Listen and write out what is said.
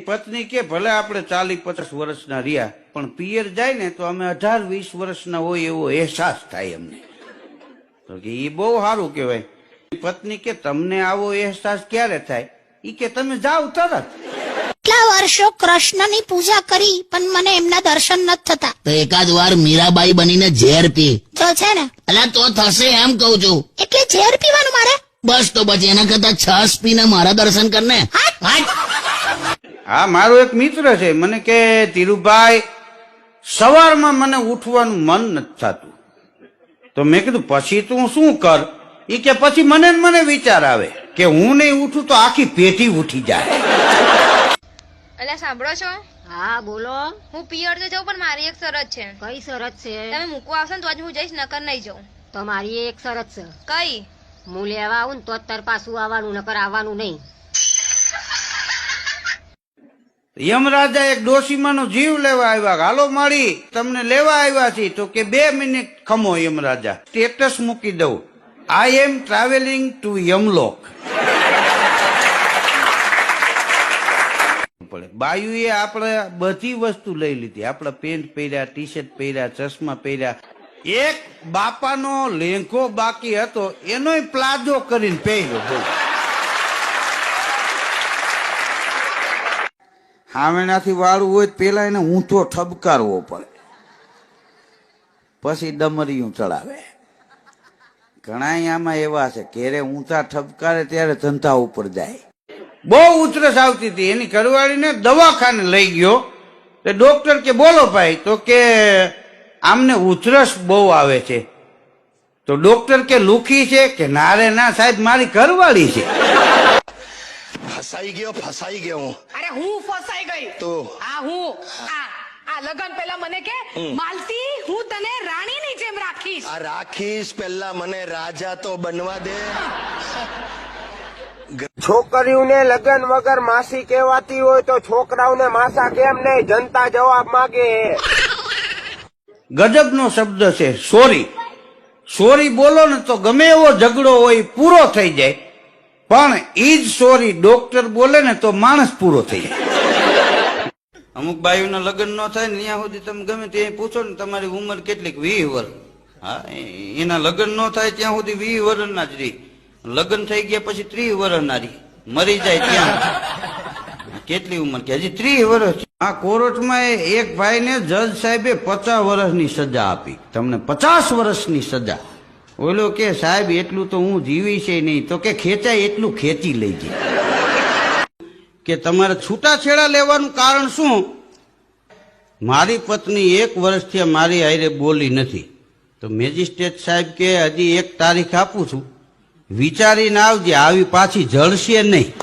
પત્ની કે ભલે આપણે 40-50 વર્ષના રહ્યા પણ પિયર જાય ને તો અમે 18-20 વર્ષના હોય એવો અહેસાસ થાય અમને. તો કે એ બહુ સારું કહેવાય. પત્ની કે તમને આવો અહેસાસ ક્યારે થાય? ઈ કે તમે જાઓ તરત. કેટલા વર્ષો કૃષ્ણની પૂજા કરી પણ મને એમના દર્શન નથી થતા. તો એકાદ વાર મીરાબાઈ બનીને ઝેર પી તો છે ને. અલા તો થશે એમ કઉ છું. એટલે ઝેર પીવાનું મારે? બસ તો પછી એના કરતા છાસ પીને મારા દર્શન કરને. હા, મારો એક મિત્ર છે, મને કે ધીરુભાઈ સવારમાં મને ઉઠવાનું મન નથી થતું. તો મેં કીધું પછી તું શું કર? ઈ કે પછી મને વિચાર આવે કે હું નહીં ઉઠું તો આખી પેઢી ઉઠી જાય. અલા સાંભળો છો? હા બોલો. હું પિયર તો જાઉં પણ મારી એક શરત છે. કઈ શરત છે? તમે મૂકવા આવશો ને તો જ હું જઈશ, નકર નહીં જાઉં. તો મારી એક શરત છે. કઈ? હું લેવા આવું ને તો જ તાર પાછું આવવાનું, નકર આવવાનું નહીં. યમરાજા એક ડોશીમાનો જીવ લેવા આવ્યા. હાલો માળી તમને લેવા આવ્યા છે. તો કે 2 મિનિટ ખમો યમરાજા, સ્ટેટસ મૂકી દઉં. આઈ એમ ટ્રાવેલિંગ ટુ યમલોક. બાયુએ આપણે બધી વસ્તુ લઈ લીધી. આપણે પેન્ટ પહેર્યા, ટી શર્ટ પહેર્યા, ચશ્મા પહેર્યા. એક બાપાનો લેંઘો બાકી હતો, એનોય પ્લાઝો કરીને પહેર્યો. હામેનાથી વાળું હોય પેલા એને ઊંધો ઠબકારવો પડે, પછી ડમરીયું ચડાવે. ઘણા આમાં એવા છે ઘેરે ઊંધા ઠબકારે ત્યારે ધંધા ઉપર જાય. બહુ ઉધરસ આવતી હતી, એની ઘરવાળીને દવાખાને લઈ ગયો. તો ડોક્ટર કે બોલો ભાઈ. તો કે આમને ઉધરસ બહુ આવે છે. તો ડોક્ટર કે લુખી છે? કે ના રે ના સાહેબ, મારી ઘરવાળી છે. ફસાઈ ગયો. અરે હું ફસાઈ ગઈ તો હું આ લગન પહેલા મને કે માલતી હું તને રાણીની જેમ રાખીશ. આ રાખીશ, પહેલા મને રાજા તો બનવા દે. છોકરીઓને લગન વગર માસી કહેવાતી હોય તો છોકરાઓને માસા કેમ નહીં? જનતા જવાબ માંગે. ગજબનો શબ્દ છે સોરી. સોરી બોલો ને તો ગમે એવો ઝઘડો હોય પૂરો થઈ જાય. પણ ઈ જ સોરી ડોક્ટર બોલે ને તો માણસ પૂરો થઈ જાય. અમુક બાયુના લગ્ન ન થાય ને ત્યાં સુધી તમે ગમે તે પૂછો ને તમારી ઉંમર કેટલીક? 20 વર્ષ. હા, એના લગ્ન ન થાય ત્યાં સુધી 20 વર્ષના જ રહી. લગ્ન થઈ ગયા પછી 30 વર્ષના રહી. મરી જાય ત્યાં કેટલી ઉંમર કે હજી 30 વર્ષ. આ કોર્ટમાં એક ભાઈને જજ સાહેબે 50 વર્ષની સજા આપી. તમને 50 વર્ષની સજા. ઓલો કે સાહેબ એટલું તો હું જીવી છે નહીં. તો કે ખેંચાય એટલું ખેંચી લઈ જાય. કે તમારે છૂટાછેડા લેવાનું કારણ શું? મારી પત્ની 1 વર્ષથી મારી હારે બોલી નથી. તો મેજિસ્ટ્રેટ સાહેબ કે હજી 1 તારીખ આપું છું, વિચારીને આવજે, આવી પાછી જળશે નહીં.